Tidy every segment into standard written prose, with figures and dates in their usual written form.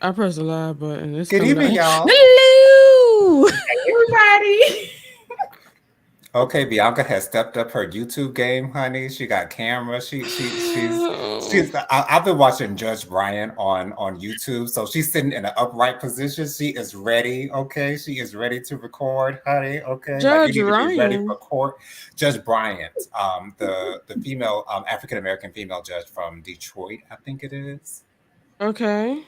I pressed the live button. It's Good coming evening, out. y'all. Hello. Everybody. Okay, Bianca has stepped up her YouTube game, honey. She got camera. I've been watching Judge Bryant on YouTube, so she's sitting in an upright position. She is ready. Okay, she is ready to record, honey. Okay, like you Judge need to be ready Ryan. for court. Judge Bryant, the female African American female judge from Detroit, I think it is. Okay.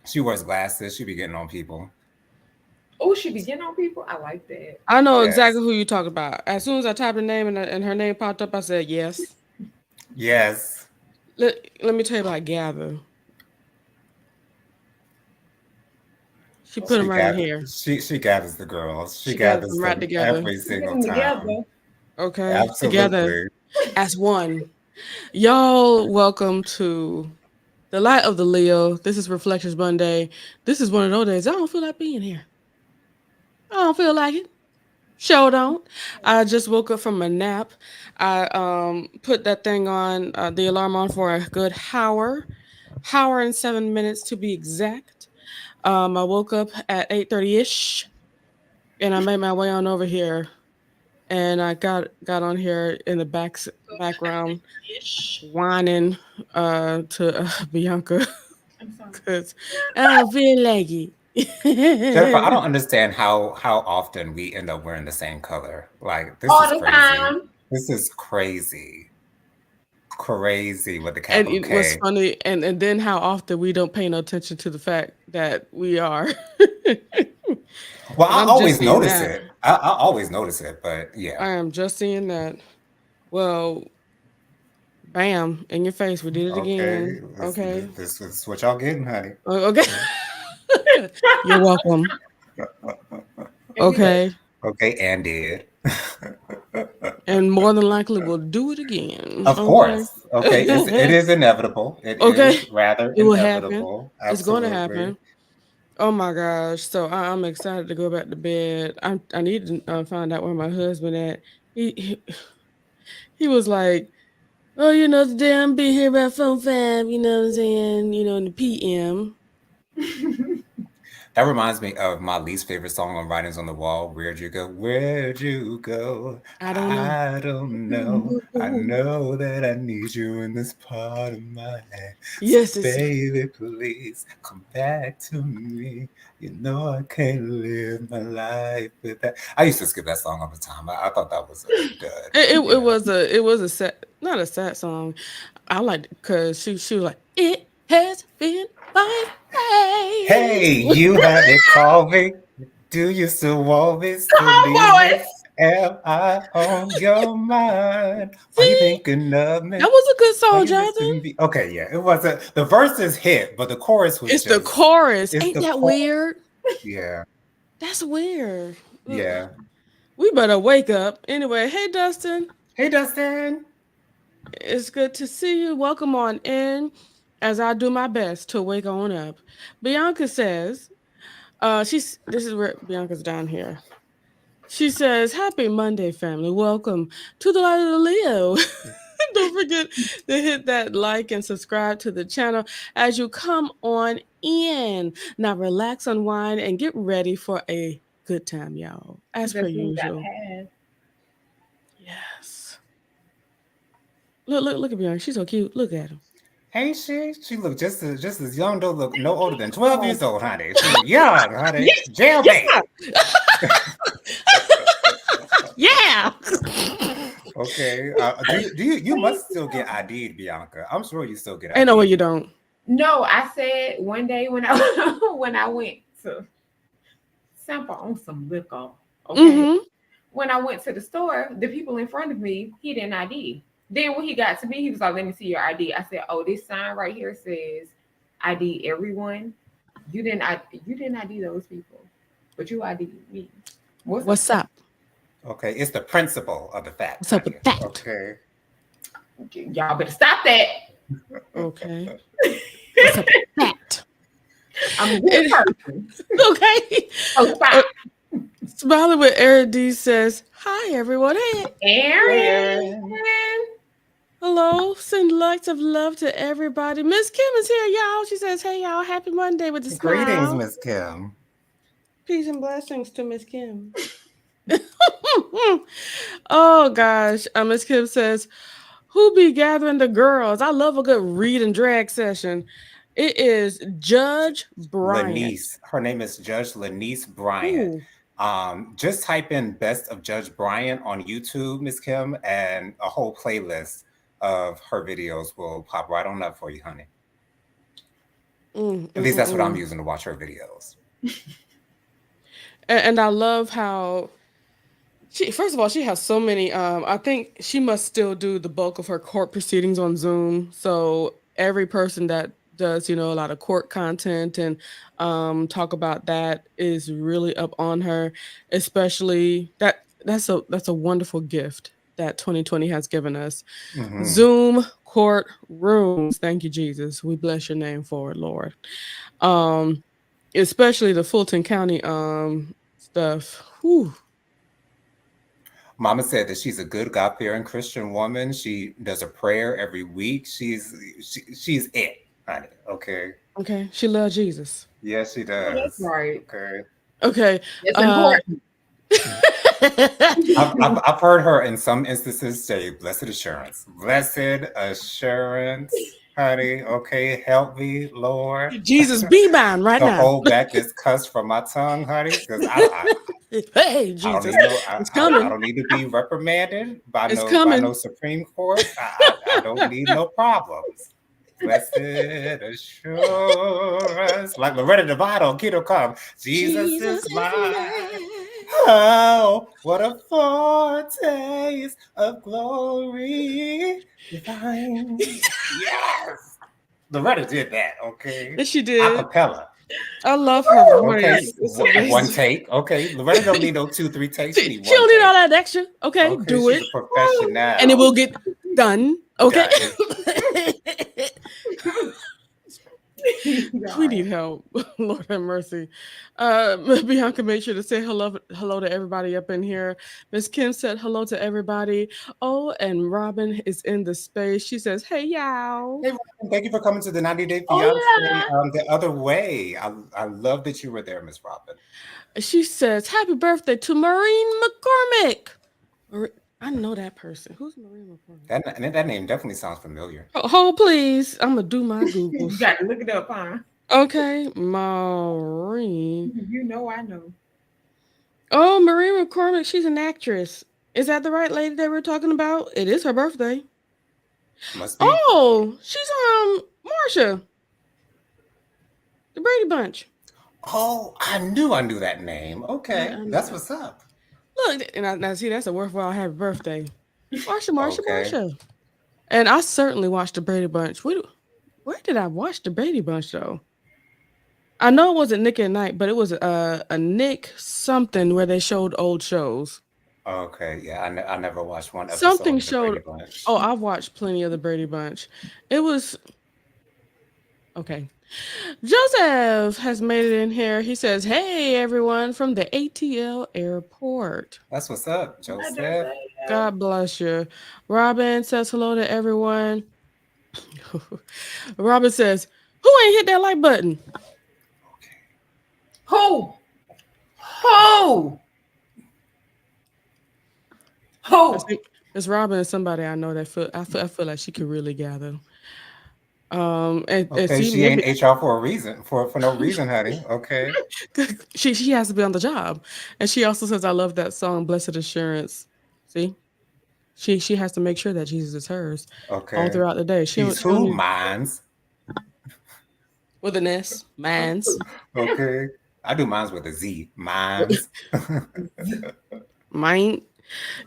She wears glasses. She be getting on people. Oh, she be getting on people. I like that. I know Yes, exactly who you talk about. As soon as I typed her name and her name popped up, I said yes. yes. Let me tell you about Gather. She put them right in here. She gathers the girls. She She gathered gathers them right them together. every Get single them time. together. Okay, together Absolutely. as one. Y'all, welcome to the Light of the Leo. This is Reflections Monday. This is one of those days I don't feel like being here. I don't feel like it. Show don't. I just woke up from a nap. I put that thing on the alarm on for a good hour and 7 minutes to be exact. I woke up at 8:30 ish, and I made my way on over here, and I got on here in the background whining to Bianca I'm sorry. because I don't feel like Jennifer, I don't it. understand how often we end up wearing the same color. Like this All is the crazy. time. This is crazy. Crazy with the And capital it was K. funny, and then how often we don't pay no attention to the fact that we are. Well, And I I'm just always seeing notice that. it. I always notice it, but yeah. I am just seeing that. Well, bam, in your face. We did it Okay. again. Okay. This is what y'all getting, honey. Okay. You're welcome. And we did. Okay. Okay, and did. And more than likely we'll do it again. Of Okay. course. Okay, it is inevitable. It Okay. is rather It will happen. inevitable. It's going to Absolutely. happen. Oh my gosh! So I'm excited to go back to bed. I need to find out where my husband at. He, he he was like, "Oh, today I'm being here about 4 5. You know what I'm saying? In the PM." That reminds me of my least favorite song on Writings on the Wall. Where'd you go? Where'd you go? I don't know. I don't know. I know that I need you in this part of my life. So Yes, it's baby, please come back to me. You know I can't live my life with that. I used to skip that song all the time. I thought that was good. it Yeah. was a sad, not a sad song. I liked it because she was like, "It has been 5 days." Hey, you haven't called me. Do you still want me Come to leave on, me? boys. Am I on your mind? Are you See, thinking of me? that was a good Are song, you Jonathan. missing me? Okay, yeah, it wasn't. The verses hit, but the chorus was It's the just. chorus. It's Ain't the that chorus. weird? Yeah, That's weird. yeah. We better wake up. Anyway, hey Dustin. Hey, Dustin. It's good to see you. Welcome on in as I do my best to wake on up. Bianca says, this is where Bianca's down here. She says, "Happy Monday, family. Welcome to the Light of the Leo." Don't forget to hit that like and subscribe to the channel as you come on in. Now relax, unwind, and get ready for a good time, y'all. As per That's what we got usual. past. Yes. Look at Bianca. She's so cute. Look at him. Ain't she? She look just as young. Don't look no older than 12 Oh, years old, honey. She look young, honey. yes, Jailbait. Yeah. Okay. You must still get ID'd, Bianca. I'm sure you still get Ain't no way ID'd. you don't. No, I said one day when I when I went to sample on some liquor. Okay. Mm-hmm. When I went to the store, the people in front of me, he didn't ID. Then when he got to me, he was like, "Let me see your ID." I said, "Oh, this sign right here says ID everyone. You didn't ID those people, but you ID me. What's up? Okay, it's the principle of the fact. What's up with honey. that? Okay. Y'all better stop that. Okay. What's up with that? I'm a good person. Okay. Oh, stop. Smiling with Eric D says, "Hi everyone." Hey. Aaron. Hello, send lots of love to everybody. Miss Kim is here, y'all. She says, "Hey, y'all, happy Monday with the Greetings, smile." Miss Kim. Peace and blessings to Miss Kim. Oh gosh, Miss Kim says, "Who be gathering the girls? I love a good read and drag session." It is Judge Bryant. Lanice. Her name is Judge Lanice Bryant. Ooh. Just type in Best of Judge Bryant on YouTube, Miss Kim, and a whole playlist of her videos will pop right on up for you, honey. At least that's what I'm using to watch her videos. And I love how first of all, she has so many. I think she must still do the bulk of her court proceedings on Zoom. So every person that does, a lot of court content and talk about that is really up on her. Especially that's a wonderful gift that 2020 has given us. Mhm. Zoom court rooms. Thank you, Jesus. We bless your name for it, Lord. Especially the Fulton County stuff. Whew. Mama said that she's a good God-fearing Christian woman. She does a prayer every week. She's it, honey. Okay. Okay. She loves Jesus. Yes, she does. That's right. Okay. Okay. It's important. I've heard her in some instances say blessed assurance. Blessed assurance, honey. Okay, help me, Lord. Jesus, be mine right To now. hold back this cuss from my tongue, honey, because Hey, Jesus. It's I coming. don't need to be reprimanded by It's by coming. no Supreme Court. I don't need no problems. Blessed assurance, like Loretta Devine on Keto Come. Jesus is mine. Oh, what a foretaste of glory divine. Yes. Loretta did that, okay? Yes, she A did. cappella. I love her voice. Okay, It's one amazing. take. Okay, Loretta don't need no 2, 3 takes. She don't need all that extra. Okay, do she's it. a professional. And it will get done. Okay. We need help. Lord have mercy. Bianca made sure to say hello to everybody up in here. Miss Kim said hello to everybody. Oh, and Robin is in the space. She says, "Hey, y'all." Hey, Robin, thank you for coming to the 90 Day Hola. Fiancé the other way. I love that you were there, Miss Robin. She says, "Happy birthday to Maureen McCormick." I know that person. Who's Maureen McCormick? That name definitely sounds familiar. Hold, please. I'm gonna do my Googles. You got to look it up, huh? Okay, Maureen. You know I know. Oh, Maureen McCormick. She's an actress. Is that the right lady that we're talking about? It is her birthday. Must be. Oh, she's Marsha, the Brady Bunch. Oh, I knew that name. Okay, that's what's up. Look, and now see, that's a worthwhile happy birthday, Marsha. Okay. And I certainly watched the Brady Bunch. Where did I watch the Brady Bunch though? I know it wasn't Nick at Night, but it was a Nick something where they showed old shows. Okay, yeah, I never watched one episode Something of the Brady showed. Bunch. Oh, I've watched plenty of the Brady Bunch. It was okay. Joseph has made it in here. He says, "Hey, everyone from the ATL airport." That's what's up, Joseph. God bless you. Robin says hello to everyone. Robin says, "Who ain't hit that like button?" Okay. Who? It's Robin is somebody I know that I feel like she could really gather. Okay, she ain't HR for a reason, for no reason, honey. Okay. she has to be on the job. And she also says, "I love that song, Blessed Assurance." See? She has to make sure that Jesus is hers all throughout the day. She's who? Mines. With an S. Mines. Okay. I do mines with a Z. Mines. Mine.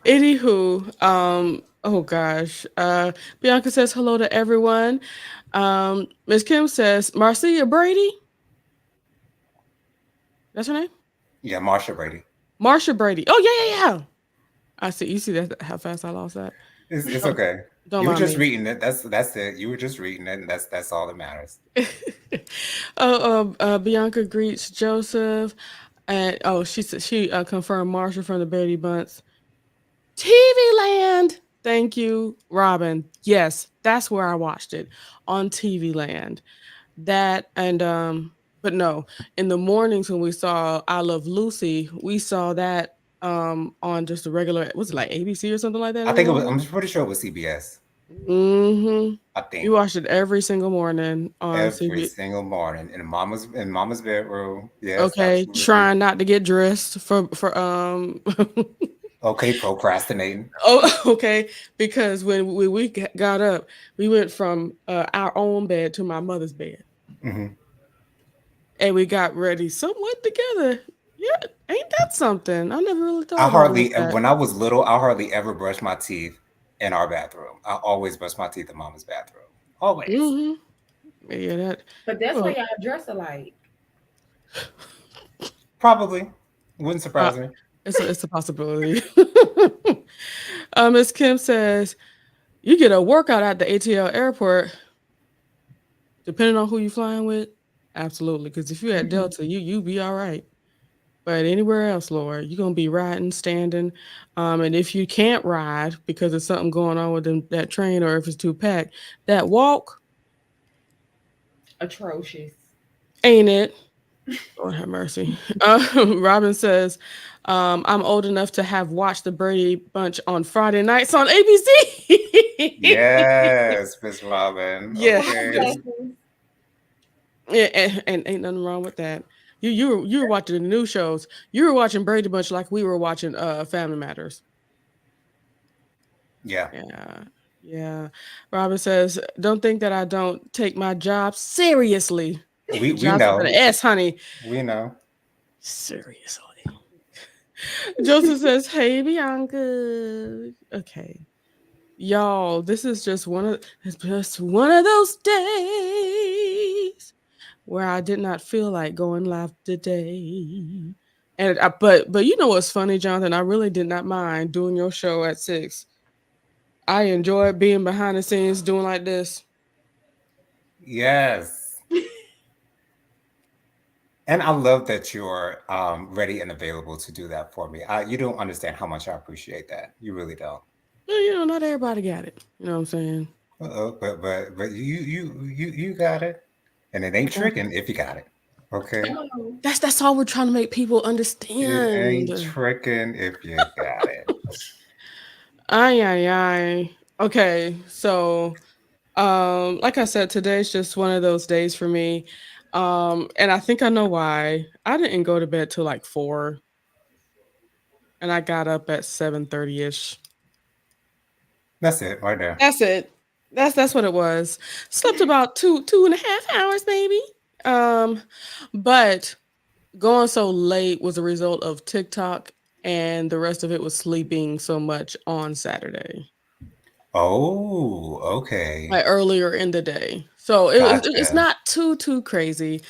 Anywho, oh gosh. Bianca says hello to everyone. Miss Kim says, Marcia Brady. That's her name? Yeah, Marsha Brady. Marsha Brady. Oh, yeah. I see. You see that how fast I lost that? It's okay. You were just reading it. That's it. You were just reading it, and that's all that matters. Bianca greets Joseph, and she confirmed Marsha from the Brady Bunch. TV Land. Thank you, Robin. Yes, that's where I watched it on TV Land. That and but no, in the mornings when we saw I Love Lucy, we saw that on just a regular, was it like ABC or something like that I in the think it was. morning? I'm pretty sure it was CBS. Mm-hmm. I We think watched it every single morning on every CB. single morning in mama's bedroom. Yes, Okay, absolutely. trying not to get dressed for Okay, procrastinating. oh, okay, because when we got up, we went from our own bed to my mother's bed, Hmm. and we got ready somewhat together. Yeah, ain't that something? I never really thought I about it like hardly, that. when I was little, I hardly ever brushed my teeth in our bathroom. I always brush my teeth in mama's bathroom. Always. Hmm. Yeah, that. But that's why Well, y'all dress alike. Probably. Wouldn't uh, surprise me. it's a possibility. Miss Kim says you get a workout at the ATL airport, depending on who you flying with. Absolutely, because if you're at Mhm. Delta, you be all right. But anywhere else, Lord, you're gonna be riding, standing. And if you can't ride because there's something going on with that train, or if it's too packed, that walk Atrocious. ain't it. Lord have mercy. Robin says, I'm old enough to have watched the Brady Bunch on Friday nights on ABC. Yes, Miss Robin. Yes, God Okay. yes. bless us. Yeah, and ain't nothing wrong with that. You were watching the new shows. You were watching Brady Bunch like we were watching Family Matters. Yeah. Yeah. Yeah. Robin says, don't think that I don't take my job seriously. We Jobs with an know. S, honey. We know. Seriously. Joseph says, hey, Bianca. Okay. Y'all, this is just it's just one of those days where I did not feel like going live today. And but you know what's funny, Jonathan? I really did not mind doing your show at 6. I enjoyed being behind the scenes doing like this. Yes. And I love that you're ready and available to do that for me. You don't understand how much I appreciate that. You really don't. Well, not everybody got it. You know what I'm saying? But you got it, and it ain't I got tricking if you got it. Okay, Come on. that's all we're trying to make people it understand. ain't tricking if you got it. Ay ay ay. Okay, so like I said, today's just one of those days for me. And I think I know why. I didn't go to bed till like 4, and I got up at 7:30ish. That's it right there. That's it. That's what it was. Slept about two and a half hours maybe. Um, but going so late was a result of TikTok, and the rest of it was sleeping so much on Saturday, Oh, okay, like earlier in the day. So it's gotcha. not too crazy,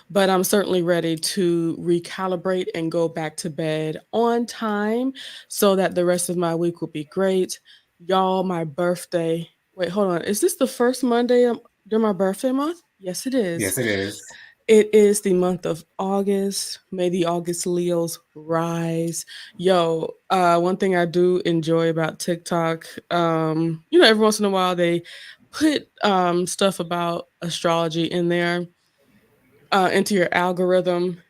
but I'm certainly ready to recalibrate and go back to bed on time so that the rest of my week will be great. Y'all, my birthday. Wait, hold on. Is this the first Monday during my birthday month? Yes, it is. Yes, it is. It is the month of August. May the August Leos rise. Yo, one thing I do enjoy about TikTok, every once in a while they put stuff about astrology in there, into your algorithm.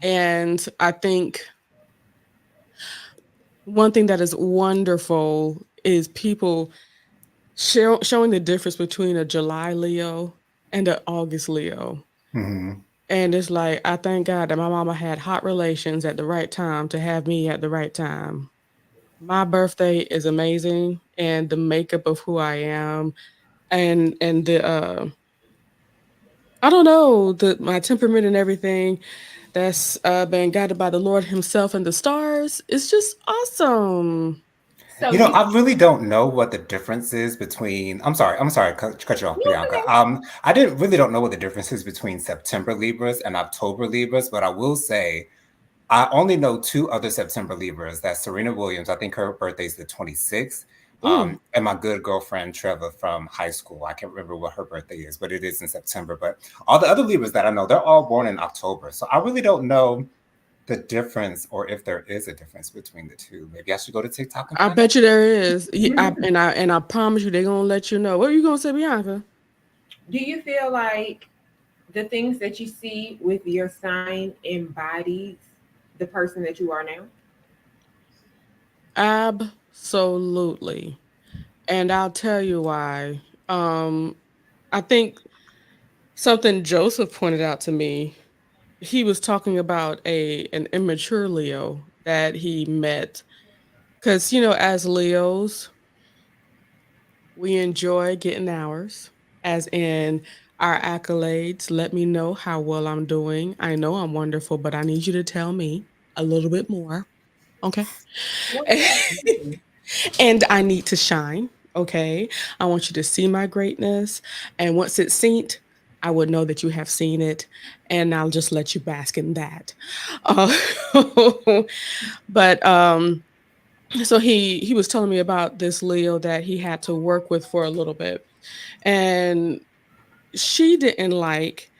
And I think one thing that is wonderful is people showing the difference between a July Leo and an August Leo. Hmm. And it's like, I thank God that my mama had hot relations at the right time to have me at the right time. My birthday is amazing, and the makeup of who I am, and the I don't know, the my temperament and everything that's been guided by the Lord Himself and the stars. It's just awesome. So You know, you I really don't know what the difference is between. I'm sorry, cut you off, no, Bianca. I didn't really don't know what the difference is between September Libras and October Libras, but I will say I only know two other September Libras. That's Serena Williams. I think her birthday's the 26th. Mm, And my good girlfriend Trevor from high school. I can't remember what her birthday is, but it is in September. But all the other Libras that I know, they're all born in October. So I really don't know the difference, or if there is a difference between the two. Maybe I should go to TikTok and I find bet out. you there is. And I promise you they're gonna let you know. What are you gonna say, Bianca? Do you feel like the things that you see with your sign embodies the person that you are now? Absolutely. And I'll tell you why. I think something Joseph pointed out to me. He was talking about an immature Leo that he met. Because, as Leos, we enjoy getting ours, as in our accolades. Let me know how well I'm doing. I know I'm wonderful, but I need you to tell me a little bit more. Okay. Well, yeah, absolutely. And I need to shine. Okay. I want you to see my greatness. And once it's seen, I would know that you have seen it. And I'll just let you bask in that. Uh, but so he was telling me about this Leo that he had to work with for a little bit. And she didn't like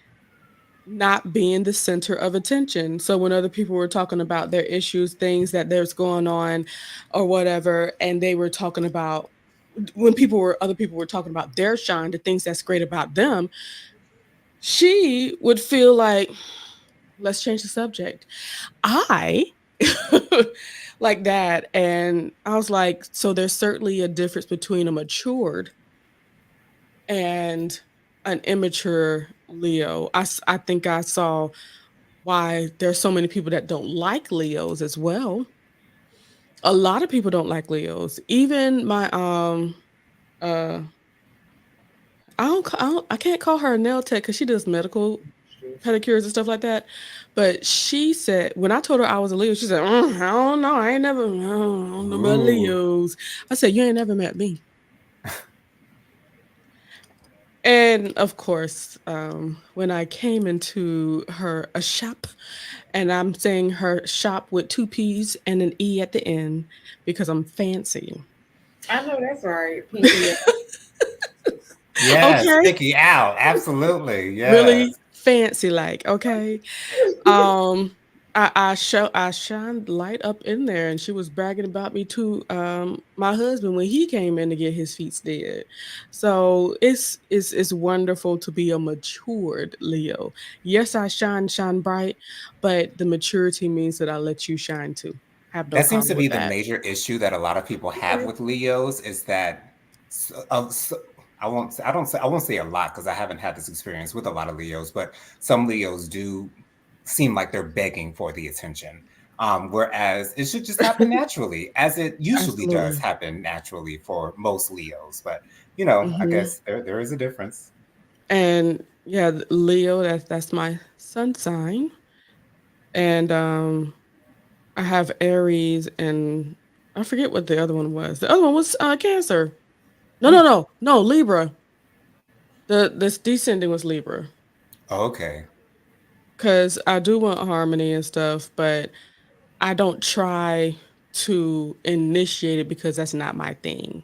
not being the center of attention. So when other people were talking about their issues, things that there's going on or whatever, and they were talking about when other people were talking about their shine, the things that's great about them, she would feel like, let's change the subject. I like that. And I was like, so there's certainly a difference between a matured and an immature Leo. I think I saw why there's so many people that don't like Leos as well. A lot of people don't like Leos. Even my uh I can't call her a nail tech because she does medical pedicures and stuff like that. But she said when I told her I was a Leo, she said, I don't know. I don't know about Ooh. Leos. I said, you ain't never met me. And of course, when I came into a shop, and I'm saying her shop with two P's and an E at the end because I'm fancy. I know that's right, Pinky. Yes, Okay. sticky out. Absolutely. Really Yes. fancy, like, okay. Um, I shined light up in there, and she was bragging about me to my husband when he came in to get his feet did. So it's wonderful to be a matured Leo. Yes, I shine bright, but the maturity means that I let you shine too. Have no That seems to problem be with the that. major issue that a lot of people have with Leos is that s- of s- I won't say a lot because I haven't had this experience with a lot of Leos, but some Leos do seem like they're begging for the attention. Whereas it should just happen naturally, as it usually does Absolutely. happen naturally for most Leos. But I Hmm. guess there is a difference. And yeah, Leo, that's my sun sign. And I have Aries, and I forget what the other one was. The other one was Cancer. No, no, Hmm. no, no, Libra. The this descending was Libra. Okay. Cause I do want harmony and stuff, but I don't try to initiate it because that's not my thing.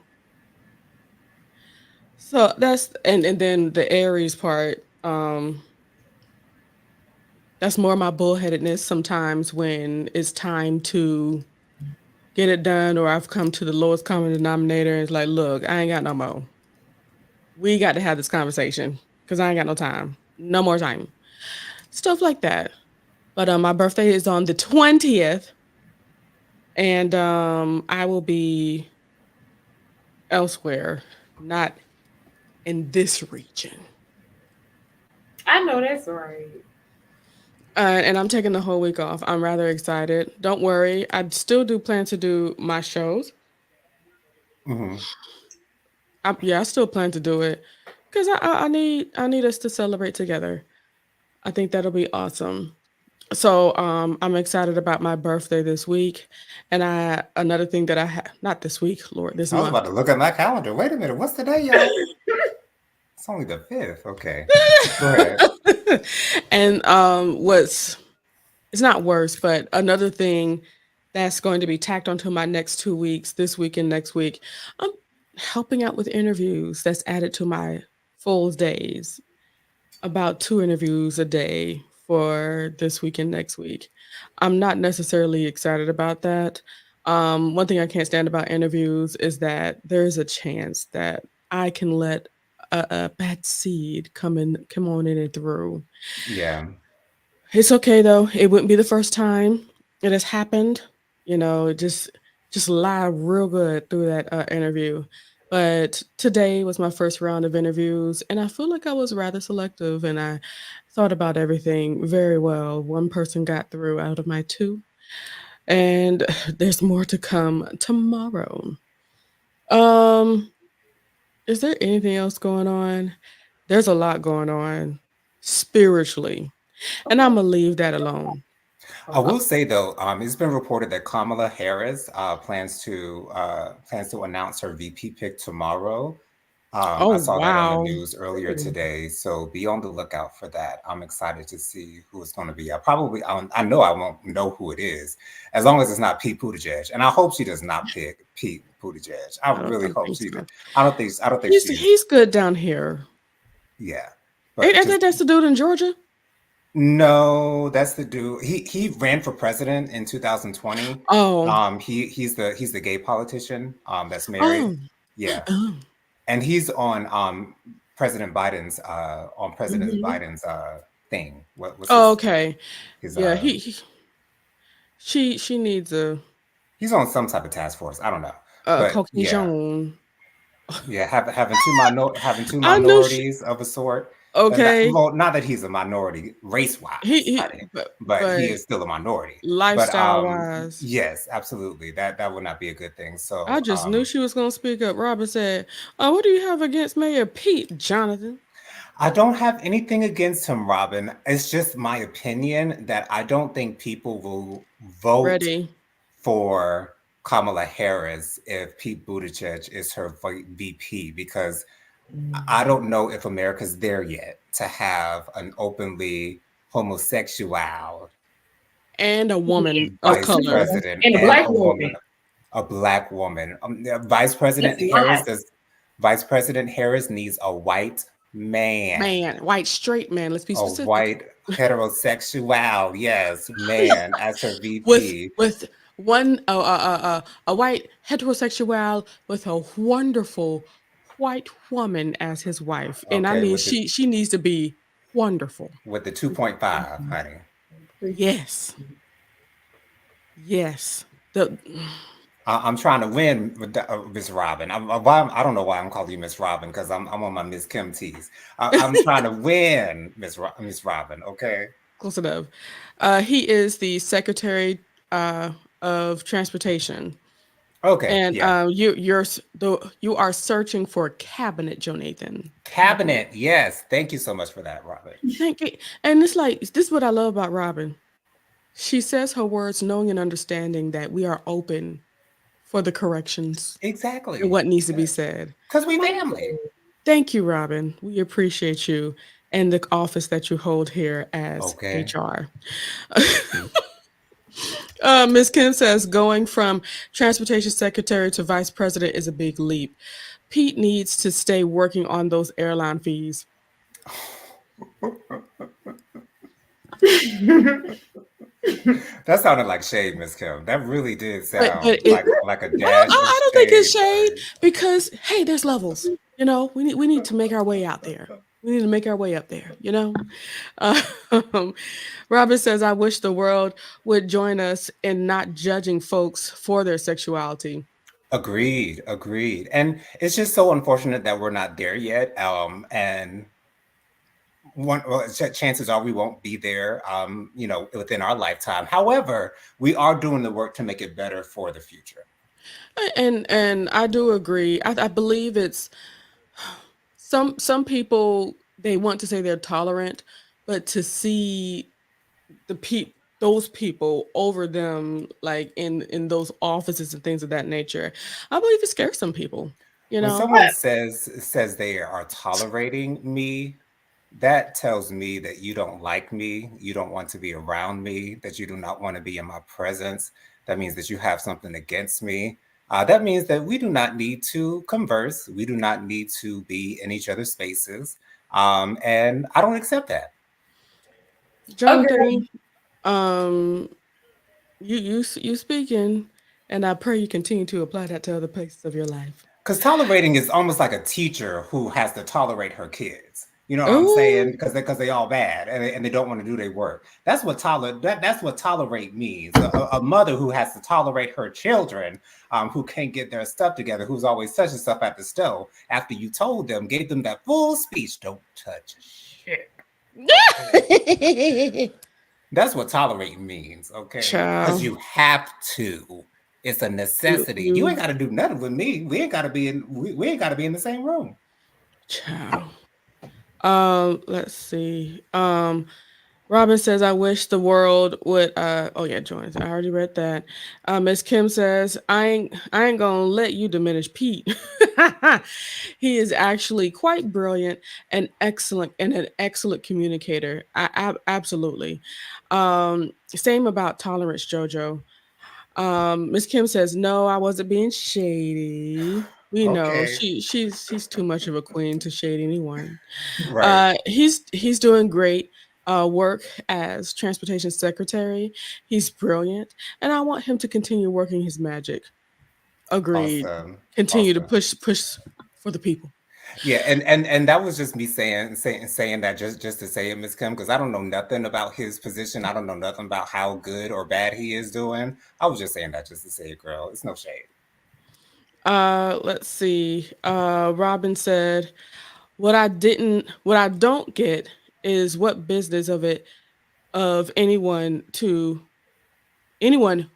So that's and then the Aries part, that's more my bullheadedness sometimes when it's time to get it done, or I've come to the lowest common denominator and it's like, look, I ain't got no more. We got to have this conversation because I ain't got no time. No more time. Stuff like that. But my birthday is on the 20th, and I will be elsewhere, not in this region. I know that's right. And I'm taking the whole week off. I'm rather excited. Don't worry. I still do plan to do my shows. Hmm. Yeah, I still plan to do it because I need us to celebrate together. I think that'll be awesome. So I'm excited about my birthday this week, and I another thing that I not this week, Lord, this I was about month. to look at my calendar. Wait a minute. What's today, y'all? It's only the 5th. Okay. Go ahead. And what's it's not worse, but another thing that's going to be tacked onto my next 2 weeks, this week and next week, I'm helping out with interviews. That's added to my full days. About 2 interviews a day for this week and next week. I'm not necessarily excited about that. One thing I can't stand about interviews is that there's a chance that I can let a bad seed come on in and through. Yeah. It's okay though. It wouldn't be the first time it has happened. Just lie real good through that interview. But today was my first round of interviews, and I feel like I was rather selective, and I thought about everything very well. One person got through out of my two, and there's more to come tomorrow. Um, is there anything else going on? There's a lot going on spiritually, and I'm gonna leave that alone. I will say though, it's been reported that Kamala Harris plans to announce her VP pick tomorrow. I Oh saw that on the wow. news earlier Really? today, so be on the lookout for that. I'm excited to see who it's going to be. I know I won't know who it is, as long as it's not Pete Buttigieg, and I hope she does not pick Pete Buttigieg. I I really don't hope think she. so. I don't think He's she's. he's good down here. Yeah, Ain't but ain't just that that's the dude in Georgia? no, that's the dude. He ran for president in 2020. Oh. He's the gay politician that's married. Oh. Yeah, Oh. and he's on President Mhm. Biden's thing. What's Oh, his okay. his Yeah, he she needs he's on some type of task force. I don't know, a but cocaine Joan. yeah, having two I knew she minorities of a sort. And not, okay. well, not that he's a minority race wise, He honey, but but he but is still a minority. But lifestyle wise, yes, absolutely, that would not be a good thing. I So just knew she was gonna speak up. Robert said, "Oh, what do you have against Mayor Pete, Jonathan?" I don't have anything against him, Robin. It's just my opinion that I don't think people will vote Ready. for Kamala Harris if Pete Buttigieg is her VP because I don't know if America's there yet to have an openly homosexual And a woman of vice color. president And a and black woman. a black woman. That's a lot. Vice President Harris needs a white man, Man, white straight man, let's be a specific. white heterosexual, yes, man as her with VP. with one a white heterosexual with a wonderful white woman as his wife, and I Okay, mean she needs to be wonderful. with the 2.5, honey. Yes, yes. The I'm trying to win with Miss Robin. I don't know why I'm calling you Miss Robin because I'm on my Miss Kim teas. I'm trying to win Miss Robin. Okay. close enough. He is the Secretary of Transportation, Okay. and Yeah. you are searching for cabinet, Jonathan. Cabinet. Yes. Thank you so much for that, Robin. Thank you. And it's like this is what I love about Robin. She says her words knowing and understanding that we are open for the corrections and Exactly. what needs to be said. Because we family. Thank you, Robin. We appreciate you and the office that you hold here as Okay. HR. Ms. Kim says going from transportation secretary to vice president is a big leap. Pete needs to stay working on those airline fees. That sounded like shade, Miss Kim. That really did But sound it like a I dash of I don't think it's shade. shade honey. because hey, there's levels. You know, we need to make our way out there. We need to make our way up there. You know, Robert says, "I wish the world would join us in not judging folks for their sexuality." Agreed. Agreed. And it's just so unfortunate that we're not there yet. And chances are we won't be there, within our lifetime. However, we are doing the work to make it better for the future. And I do agree. I believe it's some people they want to say they're tolerant, but to see those people over them like in those offices and things of that nature, I believe it scares some people. You When know. someone says they are tolerating me, that tells me that you don't like me, you don't want to be around me, that you do not want to be in my presence. That means that you have something against me. That means that we do not need to converse. We do not need to be in each other's spaces. And I don't accept that. Jonathan, um, you speaking, and I pray you continue to apply that to other places of your life. Because tolerating is almost like a teacher who has to tolerate her kids. You know what I'm saying? Oh, Because they all bad and they don't want to do their work. That's what that's what tolerate means. A mother who has to tolerate her children, who can't get their stuff together, who's always touching stuff at the stove after you told them, gave them that full speech, don't touch shit. That's what tolerating means, okay? Because child, you have to. It's a necessity. You ain't got to do nothing with me. We ain't got to be in. We ain't got to be in the same room. child. Let's see. Robin says, I wish the world would oh yeah, joins. I already read that. Miss Kim says, I ain't gonna let you diminish Pete. He is actually quite brilliant and excellent and an excellent communicator. Absolutely. Same about tolerance, Jojo. Miss Kim says, no, I wasn't being shady. We know Okay. she's too much of a queen to shade anyone. Right. He's doing great work as transportation secretary. He's brilliant, and I want him to continue working his magic. Agreed. Awesome. Continue to Awesome. push for the people. Yeah, and that was just me saying that just to say it, Miss Kim, because I don't know nothing about his position. I don't know nothing about how good or bad he is doing. I was just saying that just to say it, girl. It's no shade. Let's see. Robin said, what I don't get is what business of anyone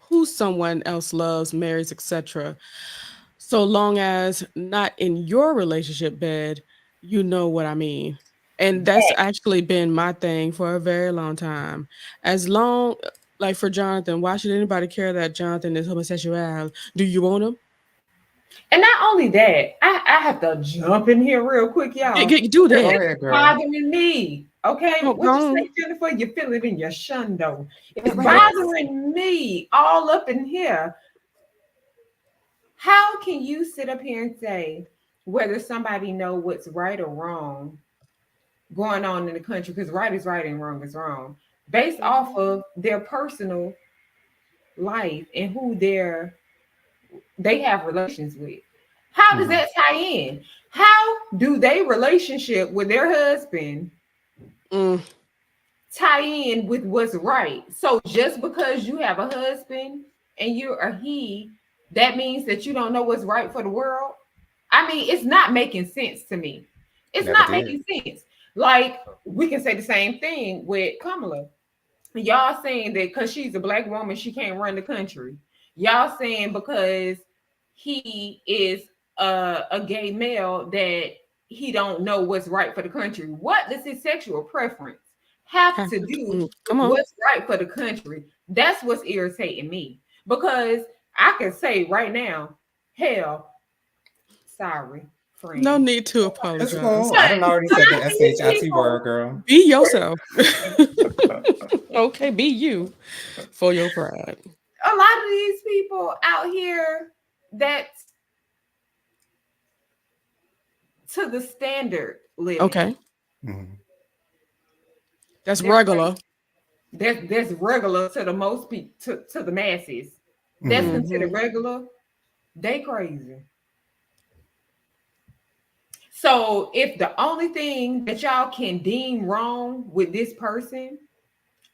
who someone else loves, marries, etc. So long as not in your relationship bed, you know what I mean. And that's actually been my thing for a very long time. As long like for Jonathan, why should anybody care that Jonathan is homosexual? Do you want him? And not only that, I have to jump in here real quick, y'all. Do Yeah, go that. ahead, girl. Bothering me. Okay, Go, what you go on. say, Jennifer? You feel it in your shundo. It's Yes. bothering me all up in here. How can you sit up here and say whether somebody know what's right or wrong going on in the country? Because right is right and wrong is wrong, based off of their personal life and who they have relations with. How does that tie in? How do they relationship with their husband Mm, tie in with what's right? So just because you have a husband and you're a he, that means that you don't know what's right for the world? I mean, it's not making sense to me. It's Never not did. making sense. Like we can say the same thing with Kamala. Y'all saying that because she's a black woman, she can't run the country. Y'all saying because he is a gay male that he don't know what's right for the country. What does his sexual preference have to do with come on. what's right for the country? That's what's irritating me because I can say right now, hell, sorry, No friend. need to It's apologize. cool. I done already said the These SHIT people, word, girl. Be yourself. Okay, be you for your pride. a lot of these people out here that's to the standard living. Okay. Mhm. That's They're regular. crazy. That's regular to the most people to the masses. That's Mhm. considered regular. They crazy. So if the only thing that y'all can deem wrong with this person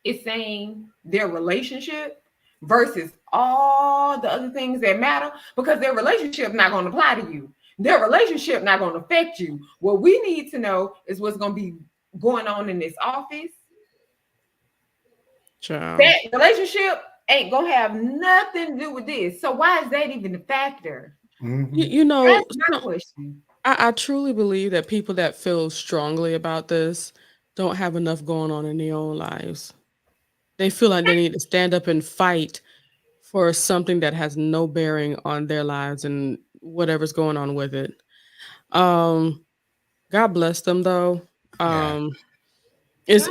is saying their relationship versus all the other things that matter, because their relationship not going to apply to you. Their relationship not going to affect you. What we need to know is what's going to be going on in this office. Child. That relationship ain't gonna have nothing to do with this. So why is that even a factor? Mhm. You know, That's my question. I truly believe that people that feel strongly about this don't have enough going on in their own lives. They feel like they need to stand up and fight for something that has no bearing on their lives and whatever's going on with it. Um, God bless them though. Yeah. Um, God,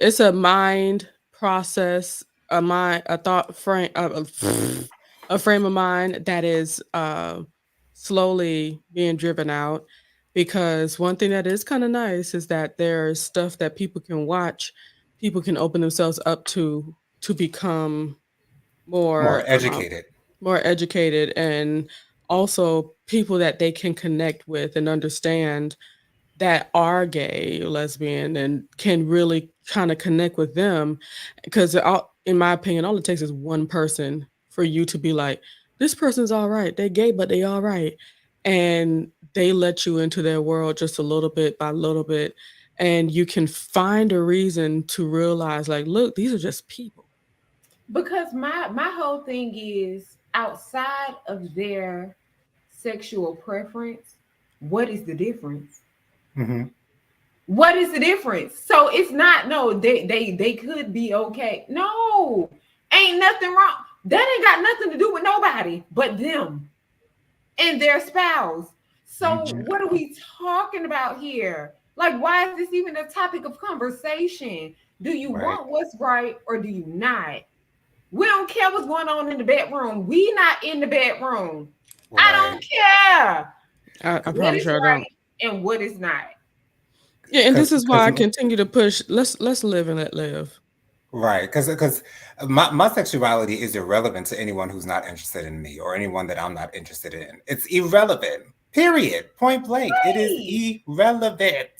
it's a mind process, a thought frame, a frame of mind that is slowly being driven out. Because one thing that is kind of nice is that there's stuff that people can watch people can open themselves up to become More more educated. more educated, and also people that they can connect with and understand that are gay or lesbian and can really kind of connect with them, because in my opinion all it takes is one person for you to be like, this person's all right, they're gay but they all right, and they let you into their world just a little bit by little bit, and you can find a reason to realize like, look, these are just people. Because my whole thing is outside of their sexual preference, what is the difference? Hmm. What is the difference? So it's not, no, they could be okay. No, ain't nothing wrong. That ain't got nothing to do with nobody but them and their spouse. So what are we talking about here? Like, why is this even a topic of conversation? Do you Right. want what's right or do you not? We don't care what's going on in the bedroom. We not in the bedroom. I don't Right. care I what promise is you I right don't. and what is not. Yeah, and this is why I Because continue to push, let's live and let live. right, because my sexuality is irrelevant to anyone who's not interested in me or anyone that I'm not interested in. It's irrelevant. Period. Point blank. It is Right. irrelevant.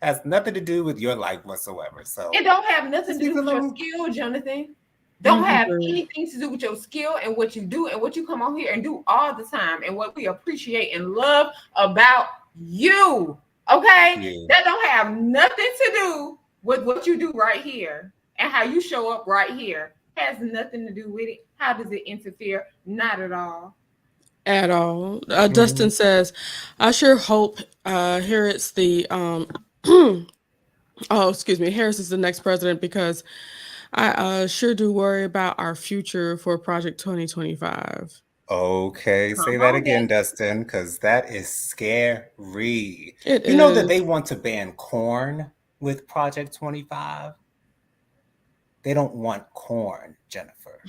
Has nothing to do with your life whatsoever. So It don't have nothing just to leave do it with your alone. skill, Jonathan. Don't have Agreed. anything to do with your skill and what you do and what you come on here and do all the time and what we appreciate and love about you. Okay? You. That don't have nothing to do with what you do right here and how you show up right here. Has nothing to do with it. How does it interfere? Not at all. At all. Mhm. Dustin says, I sure hope Harris the oh, excuse me, Harris is the next president, because I sure do worry about our future for Project 2025. Okay, say Come that on, again, Dustin. Dustin, because that is scary. It You know that is. they want to ban corn with Project 25? They don't want corn, Jennifer.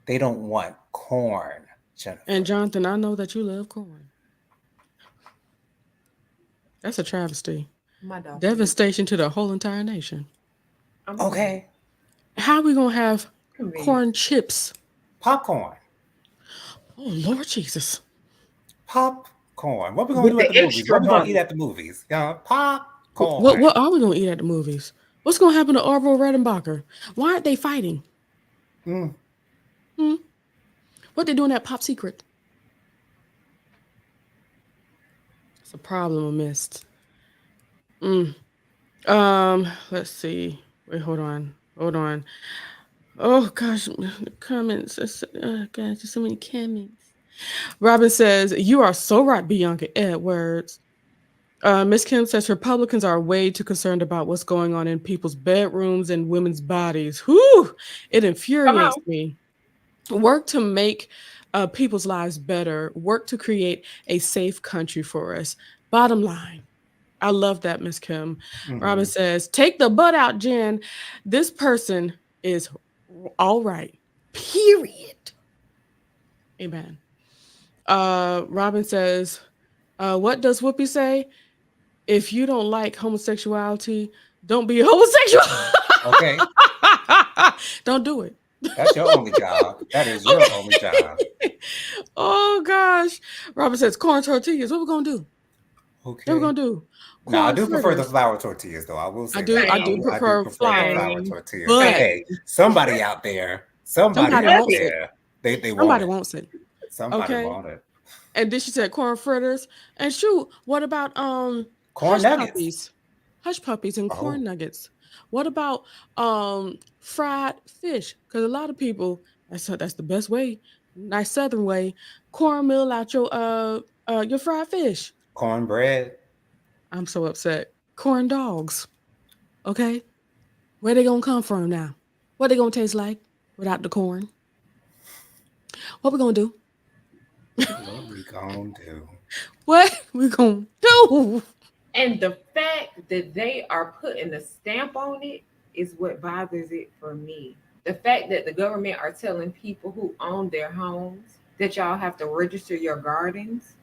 They don't want corn, Jennifer. And Jonathan, I know that you love corn. That's a travesty. My dog. Devastation to the whole entire nation. Okay, How are we gonna have Convenient. corn chips? popcorn. Oh Lord Jesus. Popcorn. What we gonna With do at the the movies? extra What we gonna butter. eat at the movies? Popcorn. What are we gonna eat at the movies? What's gonna happen to Orville Redenbacher? Why aren't they fighting? Mm. Hmm? What they doing at Pop Secret? It's a problem amidst. Mm. Let's see. Wait, hold on. Hold on. Oh gosh, the comments. Gosh, there's so many comments. Robin says, "You are so right, Bianca Edwards." Miss Kim says Republicans are way too concerned about what's going on in people's bedrooms and women's bodies. Whew, it Come infuriates on. me. Work to make people's lives better. Work to create a safe country for us. Bottom line. I love that, Miss Kim. Robin Mhm. says, take the butt out, Jen. This person is all right. Period. Amen. Robin says, what does Whoopi say? If you don't like homosexuality, don't be a homosexual. Okay, Don't do it. that's your only job. That is your only job. Oh gosh. Robin says corn tortillas. What we gonna do? What we Okay. gonna do? Now I Corn do prefer the fritters. flour tortillas, though. I will say I do. that. I Same. do I do prefer prefer the flour, flour Same. tortillas. But but hey, somebody out there, somebody somebody out Love wants it. it. there, they want Somebody it. wants it. Somebody Okay. want it. And then she said corn fritters. And shoot, what about Corn hush nuggets. puppies? Hush puppies and corn Oh, nuggets. What about fried fish? Because a lot of people, that's the best way, nice southern way. Cornmeal out your fried fish. cornbread. I'm so upset. Corn dogs. Okay, where they gonna come from now? What they gonna taste like without the corn? What we gonna do? What we gonna do? What we gonna do? And the fact that they are putting a stamp on it is what bothers it for me. The fact that the government are telling people who own their homes that y'all have to register your gardens,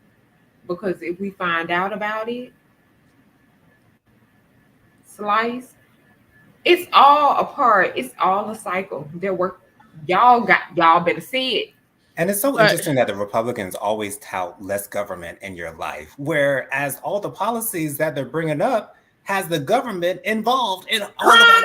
because if we find out about it, slice, It's all a part. It's all a cycle. Their work. Y'all better see it. And it's so But interesting that the Republicans always tout less government in your life, whereas all the policies that they're bringing up has the government involved in all of our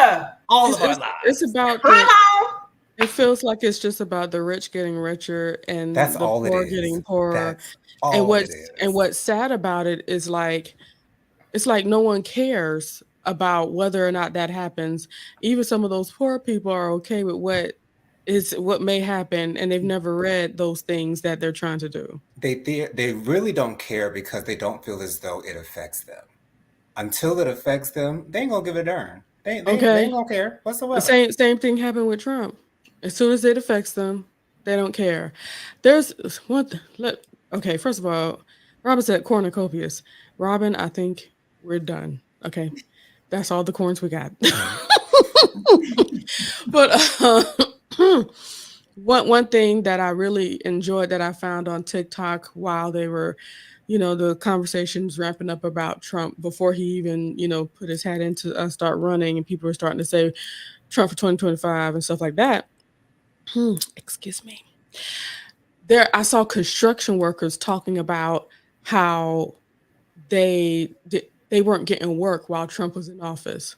lives. All it's, of our it's, lives. it's about Come the. on. It feels like it's just about the rich getting richer and That's the all it poor is. getting poorer. That's And all it is. what's sad about it is like it's like no one cares about whether or not that happens. Even some of those poor people are okay with what may happen, and they've never read those things that they're trying to do. They really don't care because they don't feel as though it affects them. Until it affects them, they ain't gonna give a darn. They ain't Okay, gonna care the whatsoever. same thing happened with Trump. As soon as it affects them, they don't care. There's one. Okay, first of all, Robin said cornucopias. Robin, I think we're done. Okay, that's all the corns we got. But one thing that I really enjoyed that I found on TikTok while they were, the conversations ramping up about Trump before he even, put his hat into start running, and people were starting to say Trump for 2025 and stuff like that. Excuse me. There, I saw construction workers talking about how they weren't getting work while Trump was in office,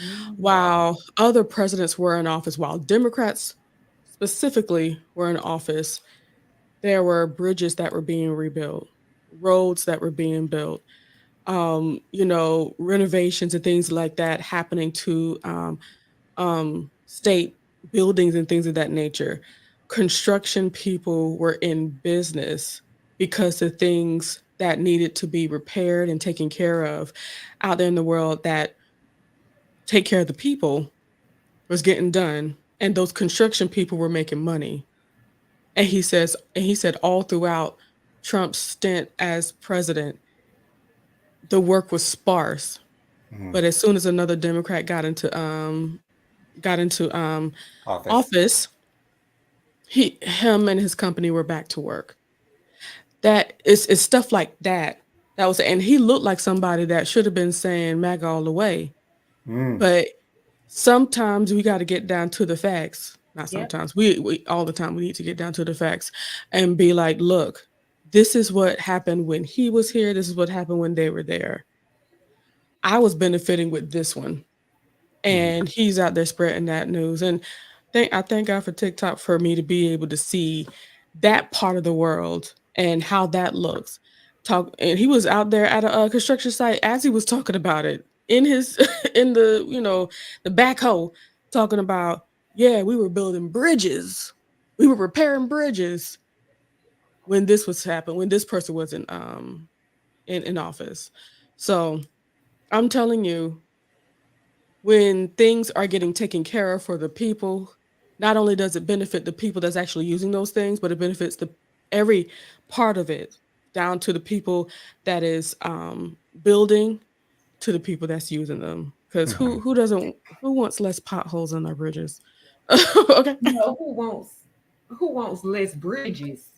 Wow. while other presidents were in office, while Democrats specifically were in office. There were bridges that were being rebuilt, roads that were being built, renovations and things like that happening to state buildings and things of that nature. Construction people were in business because the things that needed to be repaired and taken care of out there in the world that take care of the people was getting done. And those construction people were making money. And he said all throughout Trump's stint as president, the work was sparse. Mhm. But as soon as another Democrat got into Office. office, him and his company were back to work. That is stuff like that. That was, and he looked like somebody that should have been saying MAGA all the way. Mm. But sometimes we got to get down to the facts. Not Yep. sometimes. We all the time we need to get down to the facts and be like, look, this is what happened when he was here. This is what happened when they were there. I was benefiting with this one, Mhm. and he's out there spreading that news. And I thank God for TikTok for me to be able to see that part of the world and how that looks. Talk, and he was out there at a construction site as he was talking about it in his in the backhoe, talking about, yeah, we were building bridges, we were repairing bridges when this was happening, when this person was in office. So I'm telling you, when things are getting taken care of for the people, not only does it benefit the people that's actually using those things, but it benefits the every part of it, down to the people that is building, to the people that's using them. Because Mhm. who wants less potholes on their bridges? Okay. No, who wants less bridges?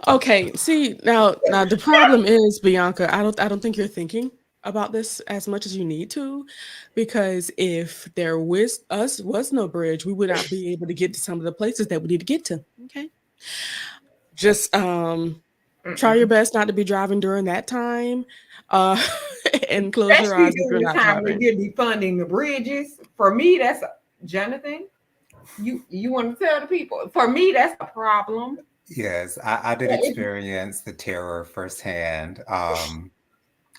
Okay. See, now the problem is, Bianca, I don't think you're thinking about this as much as you need to, because if there was no bridge, we would not be able to get to some of the places that we need to get to. Okay. Just try your Mm-mm. best not to be driving during that time. Uh and close your Especially eyes if you're during the not time they driving. get defunding the bridges. For me, that's Jonathan. You want to tell the people? For me, that's a problem. Yes, I did Yeah, experience the terror firsthand.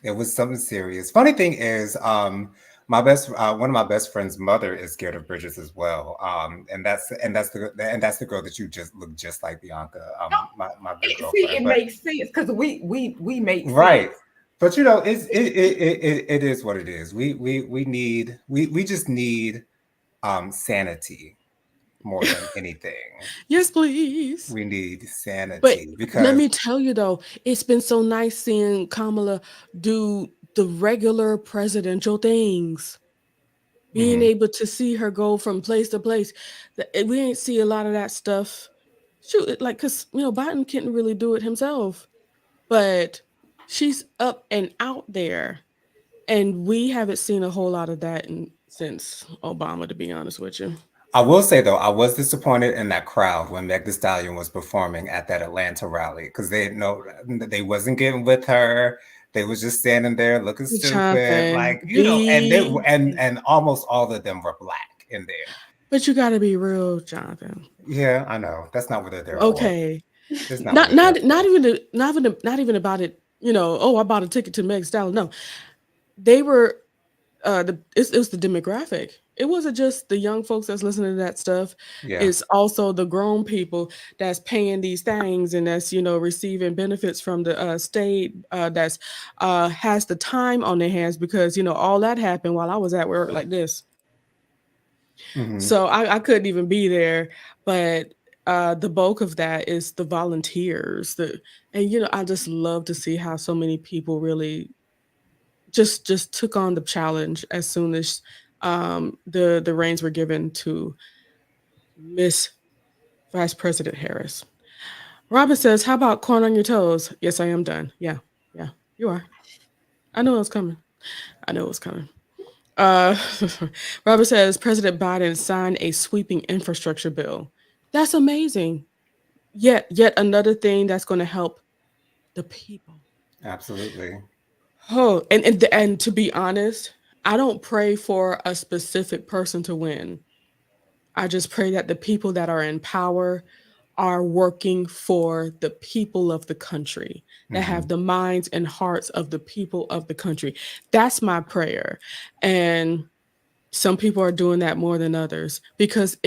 It was something serious. Funny thing is, one of my best friend's mother is scared of bridges as well. And that's the girl that you just look just like Bianca, my good see, girlfriend. it But makes sense because we make right, sense. but it is what it is. We just need sanity more than anything. Yes, please. We need But sanity let because me tell you though, it's been so nice seeing Kamala do the regular presidential things. Being mhm, able to see her go from place to place. We ain't see a lot of that stuff. Shoot, like, cause Biden couldn't really do it himself, but she's up and out there And we haven't seen a whole lot of that since Obama, to be honest with you. I will say though, I was disappointed in that crowd when Meg Thee Stallion was performing at that Atlanta rally because they know they wasn't getting with her. They was just standing there looking stupid, like and almost all of them were black in there. But you got to be real, Jonathan. Yeah, I know that's not what they're there okay. for. It's not even about it. Oh, I bought a ticket to Meg Thee Stallion. No, they were. It was the demographic. It wasn't just the young folks that's listening to that stuff. Yeah. It's also the grown people that's paying these things and that's receiving benefits from the state that's has the time on their hands because all that happened while I was at work like this. Mhm. So I couldn't even be there, but the bulk of that is the volunteers. And I just love to see how so many people really just took on the challenge as soon as the reins were given to Miss Vice President Harris. Robin says, "How about corn on your toes?" Yes, I am done. Yeah, you are. I know it was coming. I know it was coming. Robert says President Biden signed a sweeping infrastructure bill. That's amazing. Yet another thing that's going to help the people. Absolutely. Oh, and to be honest, I don't pray for a specific person to win. I just pray that the people that are in power are working for the people of the country, that have the minds and hearts of the people of the country. That's my prayer. And some people are doing that more than others because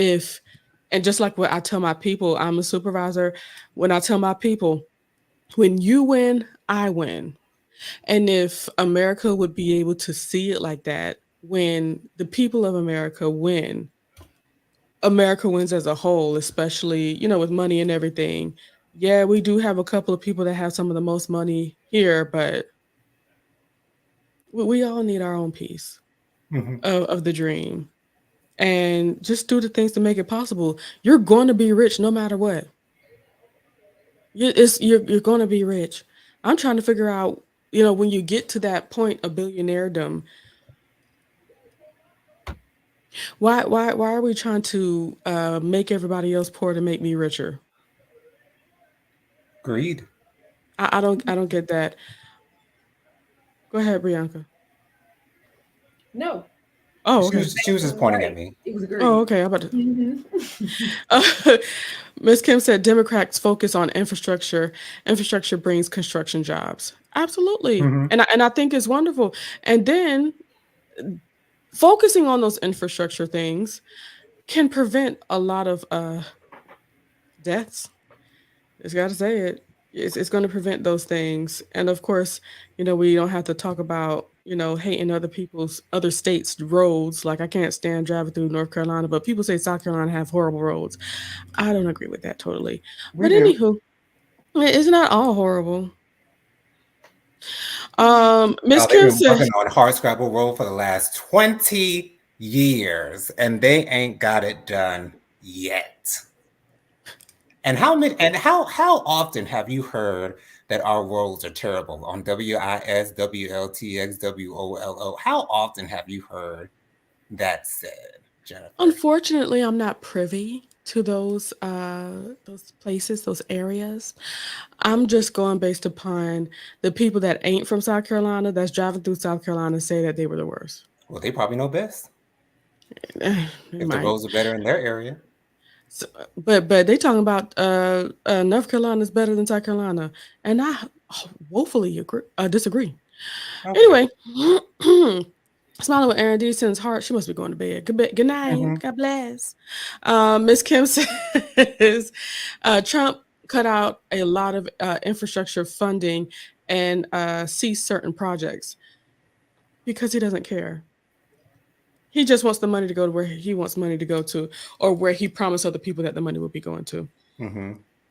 and just like what I tell my people, I'm a supervisor. When I tell my people, when you win, I win. And if America would be able to see it like that, when the people of America win, America wins as a whole, especially, with money and everything. Yeah, we do have a couple of people that have some of the most money here, but we all need our own piece of the dream. And just do the things to make it possible. You're going to be rich no matter what. You're going to be rich. I'm trying to figure out, when you get to that point of billionairedom, why are we trying to make everybody else poor to make me richer? Greed. I don't get that. Go ahead, Bianca. No. Oh, okay. She was just pointing at me. It was great. Oh, okay. I'm about to. Ms. Kim said Democrats focus on infrastructure. Infrastructure brings construction jobs. Absolutely, and I think it's wonderful. And then focusing on those infrastructure things can prevent a lot of deaths. Just got to say it. It's going to prevent those things. And of course, we don't have to talk about, hating other states' roads. Like I can't stand driving through North Carolina, but people say South Carolina have horrible roads. I don't agree with that totally. But anywho, it's not all horrible. Miss They've Kim been said, working on Hardscrabble Road for the last 20 years, and they ain't got it done yet. And how often have you heard that our roads are terrible on WIS, WLTX, WOLO? How often have you heard that said, Jennifer? Unfortunately, I'm not privy to those places, those areas. I'm just going based upon the people that ain't from South Carolina that's driving through South Carolina say that they were the worst. Well, they probably know best. If the roads are better in their area. So, but they talking about North Carolina is better than South Carolina, and I woefully disagree. Okay. Anyway, smiling with Aaron D sends heart. She must be going to bed. Good night. God bless. Miss Kim says Trump cut out a lot of infrastructure funding and ceased certain projects because he doesn't care. He just wants the money to go to where he wants money to go to, or where he promised other people that the money would be going to.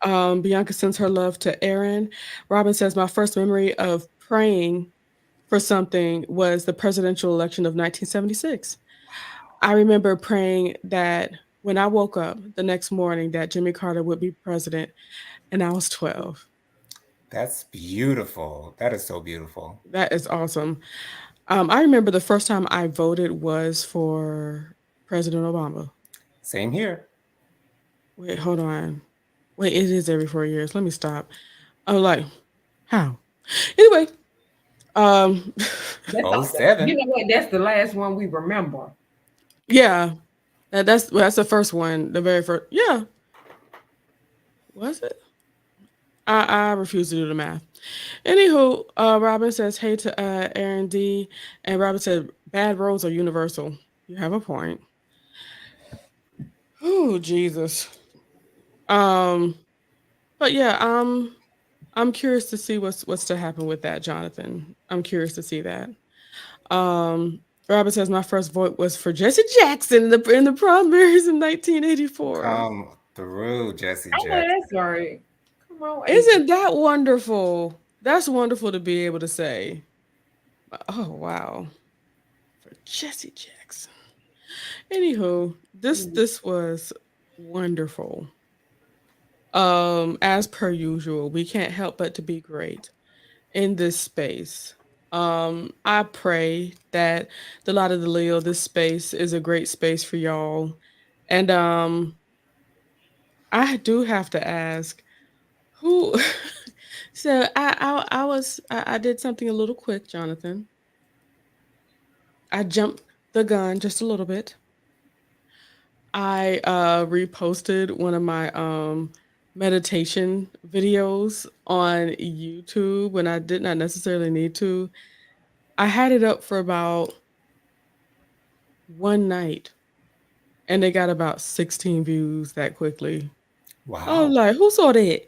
Bianca sends her love to Aaron. Robin says, my first memory of praying for something was the presidential election of 1976. I remember praying that when I woke up the next morning that Jimmy Carter would be president, and I was 12. That's beautiful. That is so beautiful. That is awesome. I remember the first time I voted was for President Obama. Same here. Wait, hold on. Wait, it is every 4 years. Let me stop. I'm like, how? Anyway, um, That's Oh, you 07. know what? That's the last one we remember. yeah, that's the first one. The very first. Yeah, was it? I refuse to do the math. Anywho, Robin says hey to Aaron D, and Robin said bad roads are universal. You have a point. Oh Jesus. Um, but yeah, I'm curious to see what's to happen with that, Jonathan. I'm curious to see that. Robin says my first vote was for Jesse Jackson in the primaries in 1984. Come through, Jesse I know Jackson. that's right. Come on, Isn't that wonderful? That's wonderful to be able to say. Oh wow, for Jesse Jackson. Anywho, this was wonderful. As per usual, we can't help but to be great in this space. I pray that the Lot of the Leo, this space is a great space for y'all. And I do have to ask who so I did something a little quick, Jonathan. I jumped the gun just a little bit. I reposted one of my meditation videos on YouTube when I did not necessarily need to. I had it up for about one night and they got about 16 views that quickly. I was Wow. like, who saw that?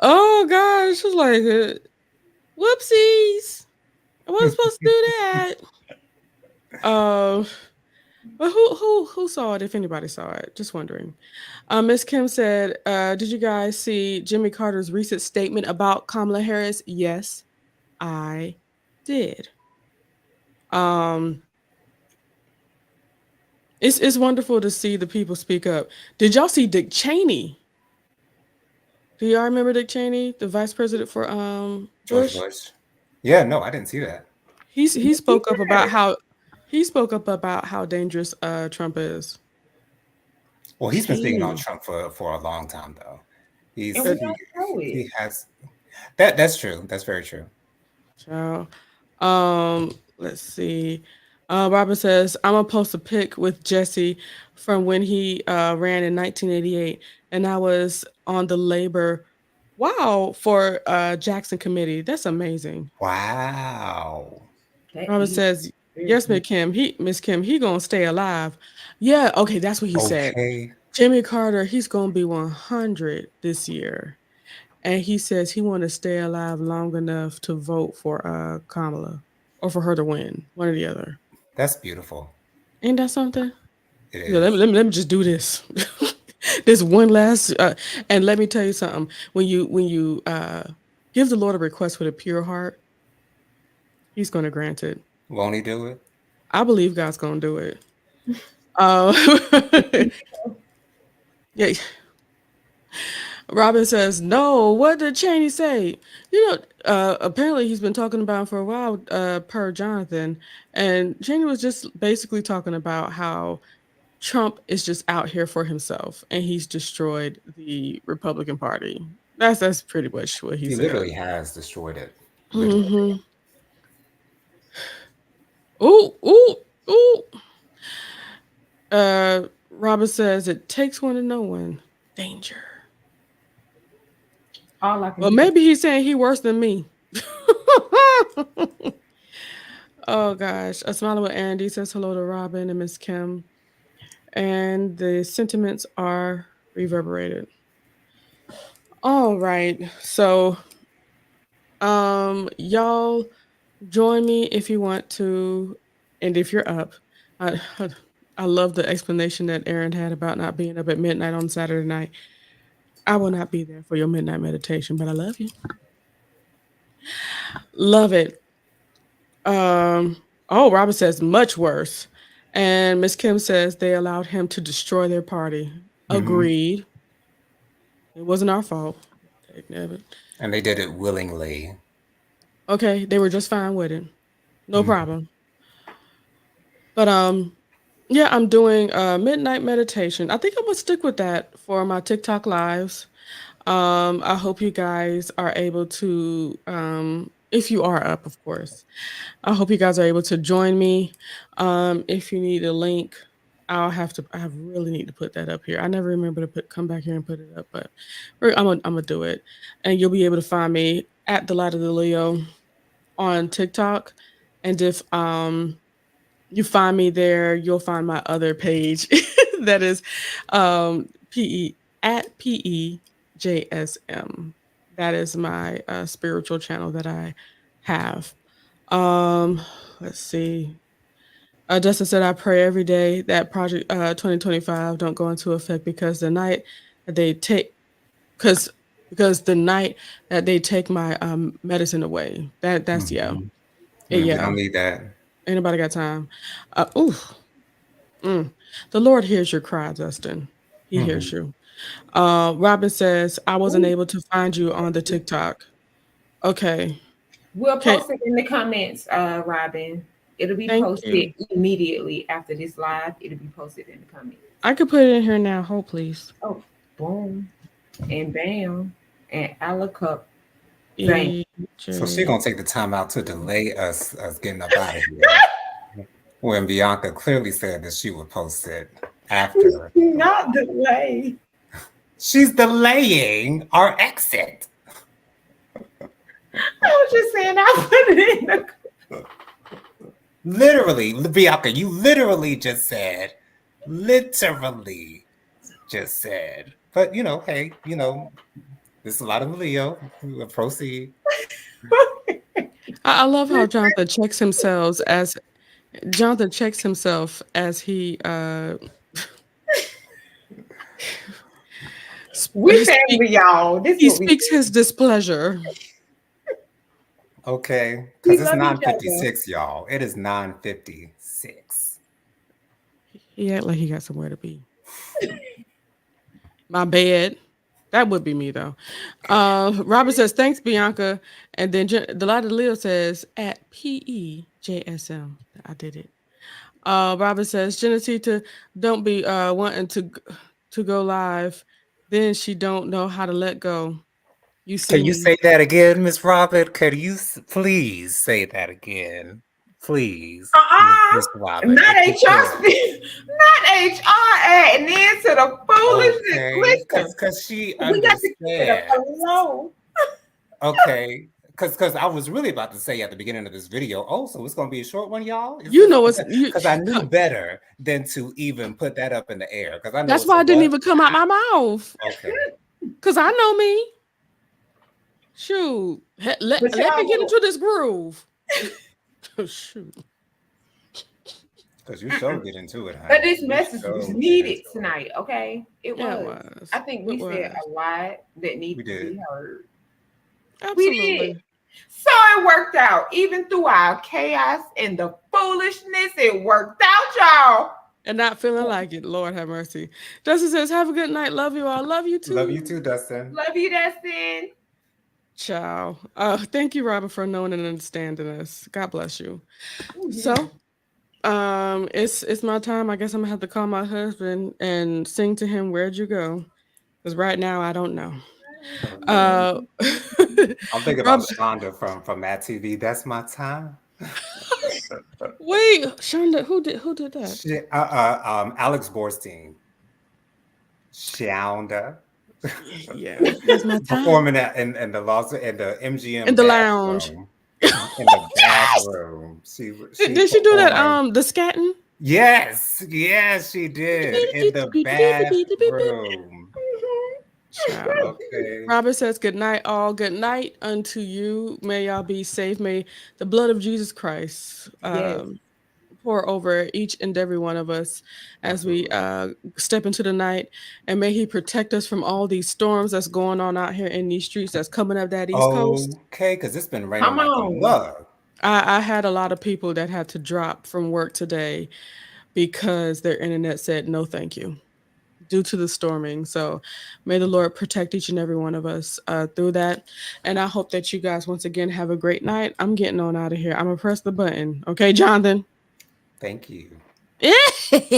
Oh gosh, I was like, whoopsies. I wasn't supposed to do that. Uh, but who saw it? If anybody saw it, just wondering. Miss Kim said, "Did you guys see Jimmy Carter's recent statement about Kamala Harris?" Yes, I did. Um, it's wonderful to see the people speak up. Did y'all see Dick Cheney? Do y'all remember Dick Cheney, the vice president for George Bush? Bush. Yeah, no, I didn't see that. He spoke up about how dangerous Trump is. Well, he's been speaking on Cheney. Trump for a long time, though. and He's we Uh, don't know it. he has that's true. That's very true. Child. Let's see. Robert says, I'm gonna post a pic with Jesse from when he ran in 1988, and I was on the labor for Jackson committee. That's amazing. Wow. That Robert is says, very yes, good. Miss Kim, he gonna stay alive. Yeah, okay, that's what he said. Okay. Jimmy Carter, he's gonna be 100 this year. And he says he want to stay alive long enough to vote for Kamala or for her to win, one or the other. That's beautiful. Ain't that something? It Yeah, is. let me just do this. This one last and let me tell you something. When you give the Lord a request with a pure heart, He's going to grant it. Won't he do it? I believe God's going to do it. Uh, yeah. Robin says, "No, what did Cheney say?" Apparently he's been talking about for a while, per Jonathan, and Cheney was just basically talking about how Trump is just out here for himself, and he's destroyed the Republican Party. That's pretty much what he He said. literally has destroyed it. Literally. Hmm. Ooh, ooh, ooh. Robin says it takes one to know one. Danger. All I can Well, do. maybe he's saying he worse than me. Oh gosh. A smile with Aaron D says hello to Robin and Miss Kim. And the sentiments are reverberated. All right. So y'all join me if you want to, and if you're up. I I love the explanation that Aaron had about not being up at midnight on Saturday night. I will not be there for your midnight meditation, but I love you. Love it. Oh, Robert says much worse. And Miss Kim says they allowed him to destroy their party. Mhm. Agreed. It wasn't our fault. Dang nabbit. And they did it willingly. Okay, they were just fine with it. No Mhm. problem. But yeah, I'm doing midnight meditation. I think I'm gonna stick with that for my TikTok lives. I hope you guys are able to, if you are up, of course. I hope you guys are able to join me. If you need a link, I really need to put that up here. I never remember to come back here and put it up, but I'm gonna do it. And you'll be able to find me at the Light of the Leo on TikTok. And if you find me there, you'll find my other page that is PE at PEJSM. That is my spiritual channel that I have. Um, let's see. Justin said, I pray every day that Project 2025 don't go into effect because the night that they take, because the night that they take my medicine away. That's yeah. Mhm. Yeah, we Yeah. don't need that. Ain't nobody got time. Ooh. The Lord hears your cry, Dustin. He hears Mhm. you. Robin says, I wasn't Ooh, able to find you on the TikTok. Okay. we'll Okay. post it in the comments, Robin. It'll be Thank posted you. immediately after this live. It'll be posted in the comments. I could put it in here now. Hold, please. Oh, boom and bam and alacup. Bang. So she EJ. gonna take the time out to delay us getting up out of here. When Bianca clearly said that she would post it after. Not delay. She's delaying our exit. I was just saying I put it in the Literally, Bianca, you literally just said. But hey, there's a lot of Leo. We'll proceed. I love how Jonathan checks himself as he we he, speak, family, y'all. This he is what we speaks his displeasure. Okay, we because it's love each other. 9:56, y'all. It is 9:56. He act like he got somewhere to be. My bed. That would be me though. Robert says, thanks, Bianca. And then the Light of Leo says, at PEJSM. I did it. Robert says, Genesita, don't be wanting to go live. Then she don't know how to let go. You see Can you me. say that again, Miss Robert? Could you please say that again? Please, Miss Robert. Not If you HR, could. not HR adding into the foolishness. Okay, Listen, because she we got to keep it understands. alone. Okay, because I was really about to say at the beginning of this video, oh, so it's gonna be a short one, y'all. You know it's you. Because I knew better than to even put that up in the air. Because I know That's it's why a it didn't what. even come out my mouth. Okay. Cause I know me. Shoot, let But me y'all get know, into this groove. Oh, shoot. Because you sure get into it, but honey. this You message was sure get needed into it. tonight. Okay, it Yeah, it was. was. I think we It said was. a lot that We needed to be did. heard. We did. Absolutely. So it worked out. Even through our chaos and the foolishness, it worked out, y'all. And not feeling like it. Lord have mercy. Justin says, have a good night. Love you all. Love you Love you too. too, Dustin. Love you, Dustin. Ciao. Thank you, Robin, for knowing and understanding us. God bless you. So, it's my time. I guess I'm gonna have to call my husband and sing to him, Where'd you go? Because right now I don't know. Uh I'm thinking about Rob, Shonda from Mad TV. That's my time. wait, Shonda, who did that? Alex Borstein. Shonda. Yeah, that's my time. Performing in the MGM In the lounge. bathroom. In the bathroom. She Did she do that? performed. The scatting? Yes, she did. In the bathroom. Child. Okay. Robert says, good night, all. Good night unto you. May y'all be safe. May the blood of Jesus Christ Yes. pour over each and every one of us as we Absolutely. step into the night. And may he protect us from all these storms that's going on out here in these streets that's coming up that East Coast. Okay, because it's been raining Come like a on. mug. I had a lot of people that had to drop from work today because their internet said no thank you. due to the storming. So may the Lord protect each and every one of us through that. And I hope that you guys once again have a great night. I'm getting on out of here. I'm gonna press the button. Okay, Jonathan. Thank you.